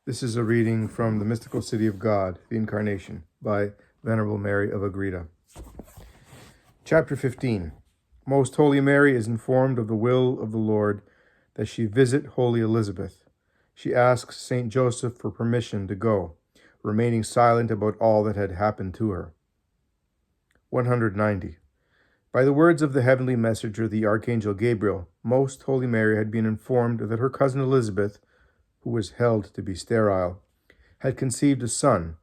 This is a reading from The Mystical City of God, the Incarnation, by Venerable Mary of Agreda. Chapter 15. Most Holy Mary is informed of the will of the Lord that she visit Holy Elizabeth. She asks Saint Joseph for permission to go, remaining silent about all that had happened to her. 190. By the words of the heavenly messenger, the Archangel Gabriel, Most Holy Mary had been informed that her cousin Elizabeth, who was held to be sterile, had conceived a son,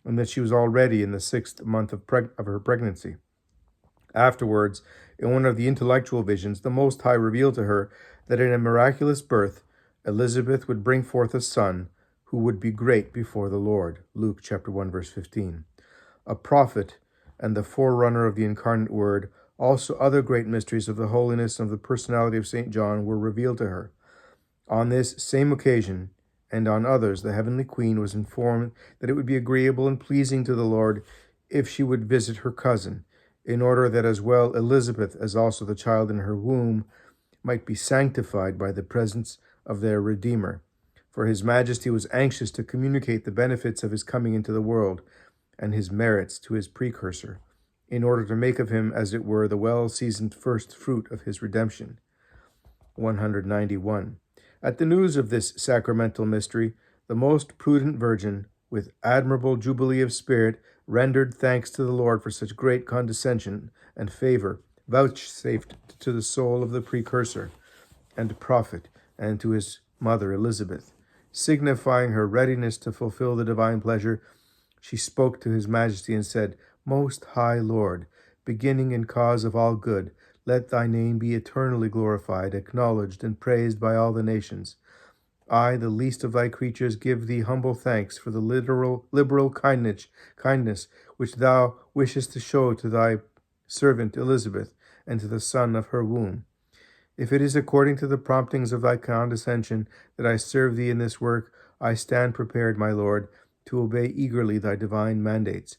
and that she was already in the 6th month of her pregnancy. Afterwards, in one of the intellectual visions, the Most High revealed to her that in a miraculous birth, Elizabeth would bring forth a son who would be great before the Lord. Luke chapter 1, verse 15. A prophet and the forerunner of the incarnate Word, also other great mysteries of the holiness and of the personality of St. John were revealed to her. On this same occasion, and on others, the heavenly Queen was informed that it would be agreeable and pleasing to the Lord if she would visit her cousin, in order that as well Elizabeth as also the child in her womb might be sanctified by the presence of their Redeemer. For His Majesty was anxious to communicate the benefits of his coming into the world and his merits to his precursor, in order to make of him, as it were, the well-seasoned first fruit of his redemption. 191. At the news of this sacramental mystery, the most prudent Virgin, with admirable jubilee of spirit, rendered thanks to the Lord for such great condescension and favor vouchsafed to the soul of the precursor and prophet, and to his mother Elizabeth. Signifying her readiness to fulfill the divine pleasure, she spoke to His Majesty and said, Most High Lord, beginning and cause of all good, let thy name be eternally glorified, acknowledged, and praised by all the nations. I, the least of thy creatures, give thee humble thanks for the liberal kindness which thou wishest to show to thy servant Elizabeth and to the son of her womb. If it is according to the promptings of thy condescension that I serve thee in this work, I stand prepared, my Lord, to obey eagerly thy divine mandates.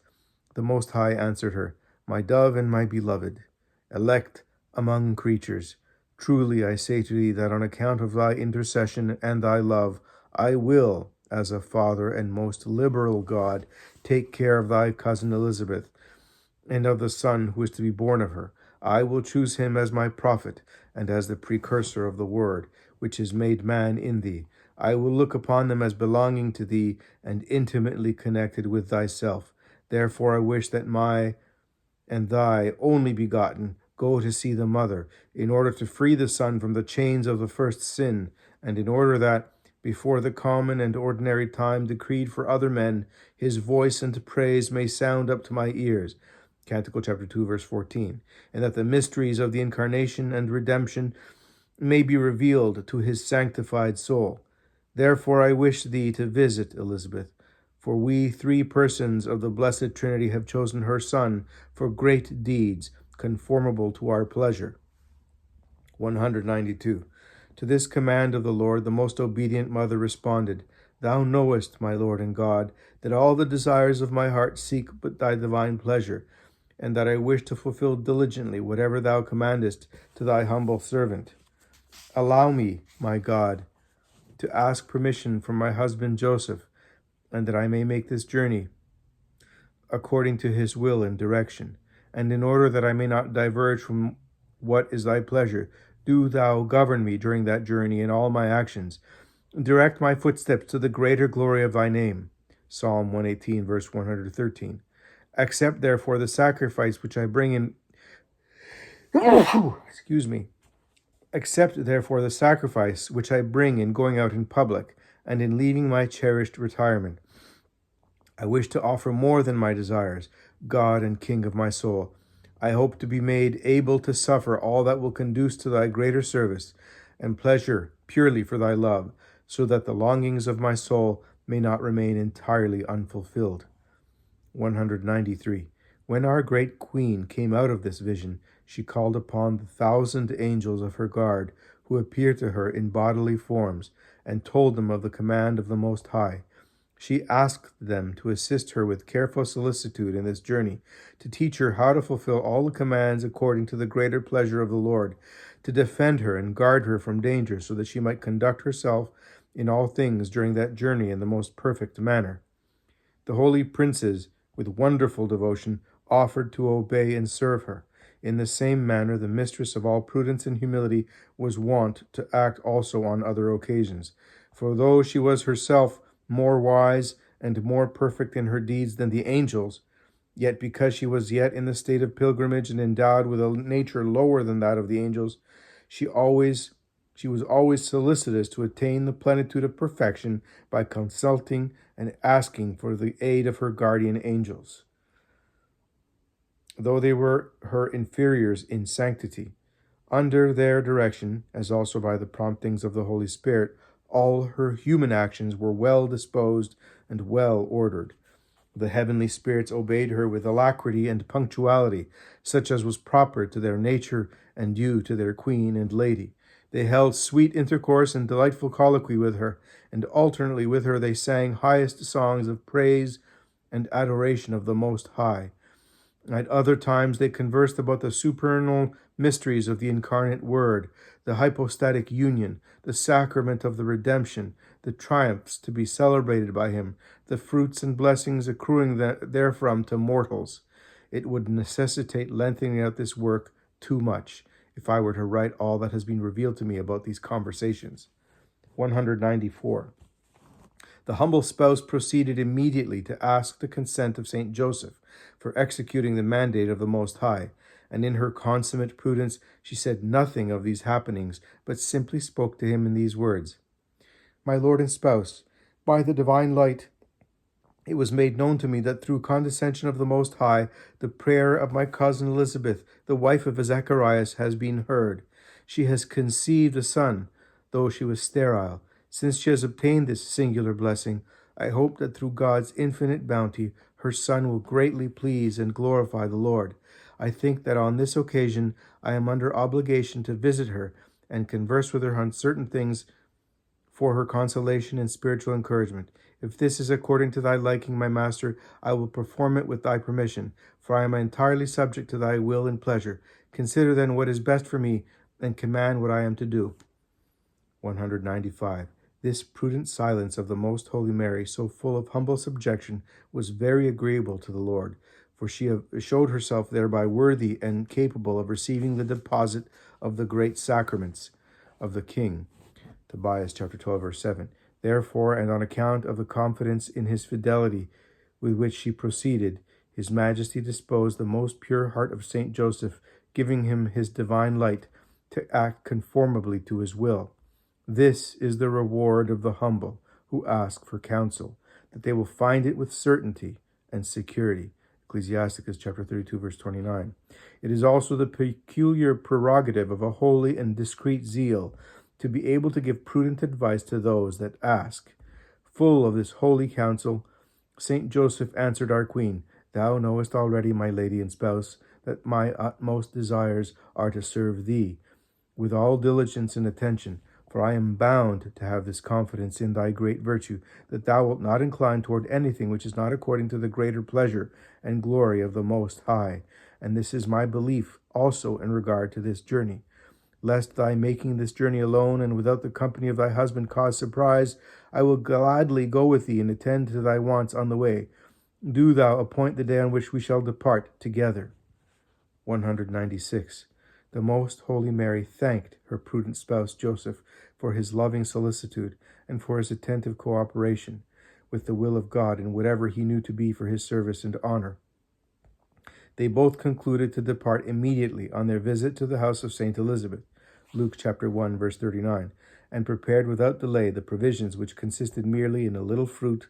The Most High answered her, My dove and my beloved, elect among creatures, truly I say to thee that on account of thy intercession and thy love, I will, as a Father and most liberal God, take care of thy cousin Elizabeth, and of the son who is to be born of her. I will choose him as my prophet, and as the precursor of the Word, which is made man in thee. I will look upon them as belonging to thee, and intimately connected with thyself. Therefore I wish that my and thy only begotten go to see the mother, in order to free the son from the chains of the first sin, and in order that, before the common and ordinary time decreed for other men, his voice and praise may sound up to my ears. Canticle chapter 2, verse 14. And that the mysteries of the incarnation and redemption may be revealed to his sanctified soul. Therefore I wish thee to visit Elizabeth, for we 3 persons of the Blessed Trinity have chosen her Son for great deeds, conformable to our pleasure. 192. To this command of the Lord, the most obedient mother responded, Thou knowest, my Lord and God, that all the desires of my heart seek but thy divine pleasure, and that I wish to fulfill diligently whatever thou commandest to thy humble servant. Allow me, my God, to ask permission from my husband Joseph, and that I may make this journey according to his will and direction. And in order that I may not diverge from what is thy pleasure, do thou govern me during that journey in all my actions. Direct my footsteps to the greater glory of thy name. Psalm 118, verse 113. Accept, therefore, the sacrifice which I bring in... Accept, therefore, the sacrifice which I bring in going out in public and in leaving my cherished retirement. I wish to offer more than my desires, God and King of my soul. I hope to be made able to suffer all that will conduce to thy greater service and pleasure purely for thy love, so that the longings of my soul may not remain entirely unfulfilled. 193. When our great Queen came out of this vision, she called upon the 1,000 angels of her guard, who appeared to her in bodily forms, and told them of the command of the Most High. She asked them to assist her with careful solicitude in this journey, to teach her how to fulfill all the commands according to the greater pleasure of the Lord, to defend her and guard her from danger, so that she might conduct herself in all things during that journey in the most perfect manner. The holy princes, with wonderful devotion, offered to obey and serve her. In the same manner, the mistress of all prudence and humility was wont to act also on other occasions. For though she was herself more wise and more perfect in her deeds than the angels, yet because she was yet in the state of pilgrimage and endowed with a nature lower than that of the angels, she was always solicitous to attain the plenitude of perfection by consulting and asking for the aid of her guardian angels. Though they were her inferiors in sanctity, under their direction, as also by the promptings of the Holy Spirit, all her human actions were well disposed and well ordered. The heavenly spirits obeyed her with alacrity and punctuality, such as was proper to their nature and due to their queen and lady. They held sweet intercourse and delightful colloquy with her, and alternately with her they sang highest songs of praise and adoration of the Most High. At other times they conversed about the supernal mysteries of the incarnate Word, the hypostatic union, the sacrament of the redemption, the triumphs to be celebrated by him, the fruits and blessings accruing therefrom to mortals. It would necessitate lengthening out this work too much if I were to write all that has been revealed to me about these conversations. 194. The humble spouse proceeded immediately to ask the consent of Saint Joseph for executing the mandate of the Most High, and in her consummate prudence she said nothing of these happenings, but simply spoke to him in these words: My Lord and spouse, by the divine light it was made known to me that through condescension of the Most High, the prayer of my cousin Elizabeth, the wife of Zacharias, has been heard. She has conceived a son, though she was sterile. Since she has obtained this singular blessing, I hope that through God's infinite bounty, her son will greatly please and glorify the Lord. I think that on this occasion I am under obligation to visit her and converse with her on certain things for her consolation and spiritual encouragement. If this is according to thy liking, my master, I will perform it with thy permission, for I am entirely subject to thy will and pleasure. Consider then what is best for me, and command what I am to do. 195. This prudent silence of the Most Holy Mary, so full of humble subjection, was very agreeable to the Lord, for she showed herself thereby worthy and capable of receiving the deposit of the great sacraments of the King. Tobias chapter 12, verse 7. Therefore, and on account of the confidence in his fidelity with which she proceeded, his Majesty disposed the most pure heart of Saint Joseph, giving him his divine light, to act conformably to his will. This is the reward of the humble who ask for counsel, that they will find it with certainty and security. Ecclesiasticus chapter 32, verse 29. It is also the peculiar prerogative of a holy and discreet zeal to be able to give prudent advice to those that ask. Full of this holy counsel, Saint Joseph answered our Queen, Thou knowest already, my lady and spouse, that my utmost desires are to serve thee with all diligence and attention, for I am bound to have this confidence in thy great virtue, that thou wilt not incline toward anything which is not according to the greater pleasure and glory of the Most High. And this is my belief also in regard to this journey. Lest thy making this journey alone and without the company of thy husband cause surprise, I will gladly go with thee and attend to thy wants on the way. Do thou appoint the day on which we shall depart together. 196. The Most Holy Mary thanked her prudent spouse Joseph for his loving solicitude and for his attentive cooperation with the will of God in whatever he knew to be for his service and honor. They both concluded to depart immediately on their visit to the house of Saint Elizabeth, Luke chapter 1, verse 39, and prepared without delay the provisions which consisted merely in a little fruit,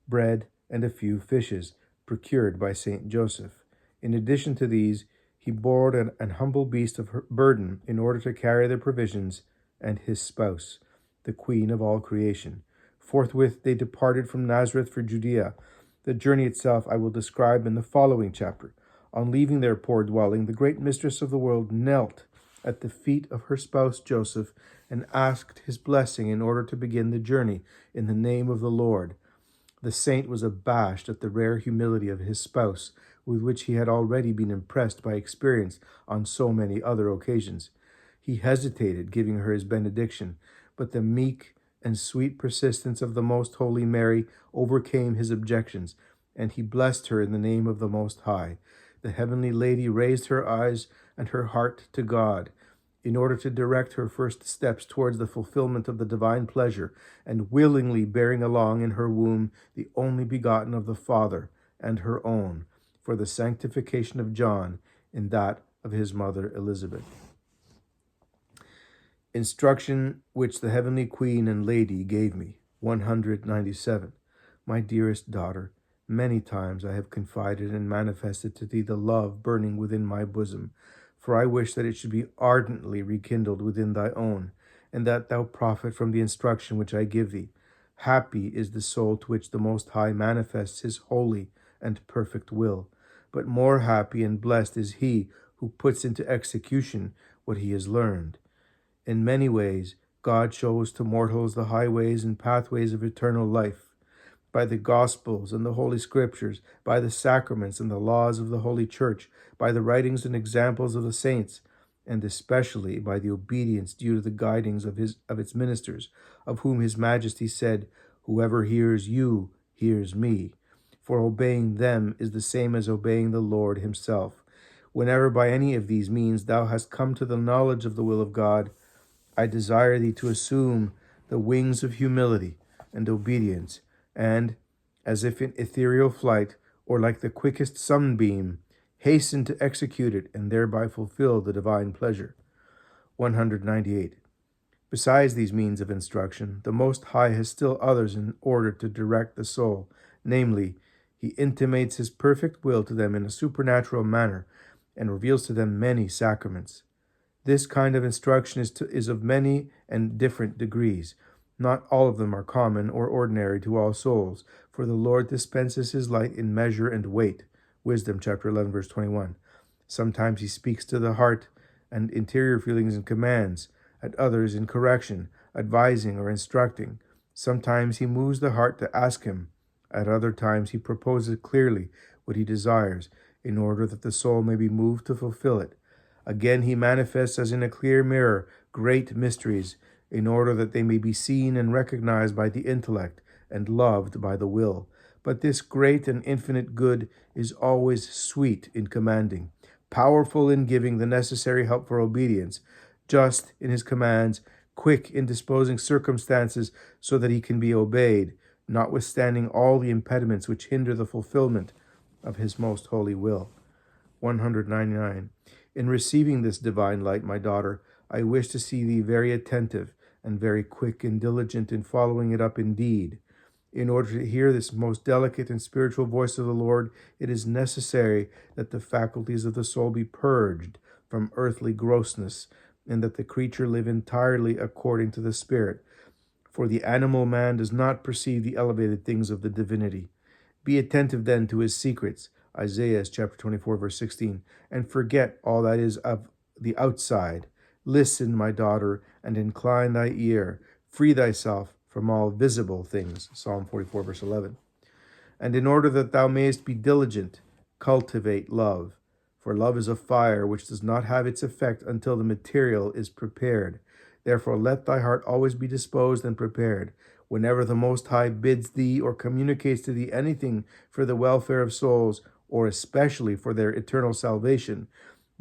bread, and a few fishes, procured by Saint Joseph. In addition to these, he bore an humble beast of burden in order to carry the provisions and his spouse, the Queen of all creation. Forthwith they departed from Nazareth for Judea. The journey itself I will describe in the following chapter. On leaving their poor dwelling, the great mistress of the world knelt at the feet of her spouse Joseph and asked his blessing in order to begin the journey in the name of the Lord. The saint was abashed at the rare humility of his spouse, with which he had already been impressed by experience on so many other occasions. He hesitated, giving her his benediction, but the meek and sweet persistence of the Most Holy Mary overcame his objections, and he blessed her in the name of the Most High. The Heavenly Lady raised her eyes and her heart to God in order to direct her first steps towards the fulfillment of the divine pleasure, and willingly bearing along in her womb the only begotten of the Father and her own, for the sanctification of John in that of his mother Elizabeth. Instruction which the Heavenly Queen and Lady gave me. 197. My dearest daughter, many times I have confided and manifested to thee the love burning within my bosom, for I wish that it should be ardently rekindled within thy own, and that thou profit from the instruction which I give thee. Happy is the soul to which the Most High manifests his holy and perfect will, but more happy and blessed is he who puts into execution what he has learned. In many ways, God shows to mortals the highways and pathways of eternal life. By the Gospels and the Holy Scriptures, by the sacraments and the laws of the Holy Church, by the writings and examples of the saints, and especially by the obedience due to the guidings of its ministers, of whom His Majesty said, "Whoever hears you hears me," for obeying them is the same as obeying the Lord himself. Whenever by any of these means thou hast come to the knowledge of the will of God, I desire thee to assume the wings of humility and obedience, and, as if in ethereal flight, or like the quickest sunbeam, hasten to execute it and thereby fulfill the divine pleasure. 198. Besides these means of instruction, the Most High has still others in order to direct the soul, namely, He intimates His perfect will to them in a supernatural manner and reveals to them many sacraments. This kind of instruction is of many and different degrees. Not all of them are common or ordinary to all souls, for the Lord dispenses His light in measure and weight. Wisdom chapter 11, verse 21. Sometimes He speaks to the heart and interior feelings and commands, at others in correction, advising, or instructing. Sometimes He moves the heart to ask Him. At other times He proposes clearly what He desires, in order that the soul may be moved to fulfill it. Again He manifests as in a clear mirror great mysteries, in order that they may be seen and recognized by the intellect and loved by the will. But this great and infinite good is always sweet in commanding, powerful in giving the necessary help for obedience, just in His commands, quick in disposing circumstances so that He can be obeyed, notwithstanding all the impediments which hinder the fulfillment of His most holy will. 199. In receiving this divine light, my daughter, I wish to see thee very attentive and very quick and diligent in following it up in deed. In order to hear this most delicate and spiritual voice of the Lord, it is necessary that the faculties of the soul be purged from earthly grossness, and that the creature live entirely according to the Spirit. For the animal man does not perceive the elevated things of the divinity. Be attentive then to His secrets, Isaiah chapter 24, verse 16, and forget all that is of the outside. Listen, my daughter, and incline thy ear. Free thyself from all visible things. Psalm 44, verse 11. And in order that thou mayest be diligent, cultivate love. For love is a fire which does not have its effect until the material is prepared. Therefore let thy heart always be disposed and prepared. Whenever the Most High bids thee or communicates to thee anything for the welfare of souls, or especially for their eternal salvation,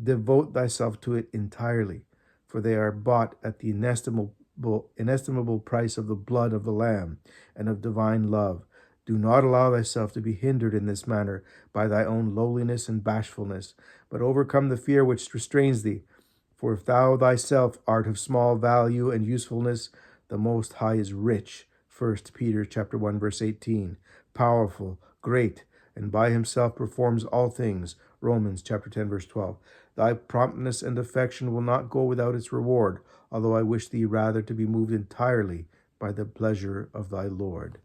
devote thyself to it entirely, for they are bought at the inestimable price of the blood of the Lamb and of divine love. Do not allow thyself to be hindered in this manner by thy own lowliness and bashfulness, but overcome the fear which restrains thee. For if thou thyself art of small value and usefulness, the Most High is rich. 1 Peter chapter 1, verse 18. Powerful, great, and by Himself performs all things. Romans chapter 10, verse 12. Thy promptness and affection will not go without its reward, although I wish thee rather to be moved entirely by the pleasure of thy Lord.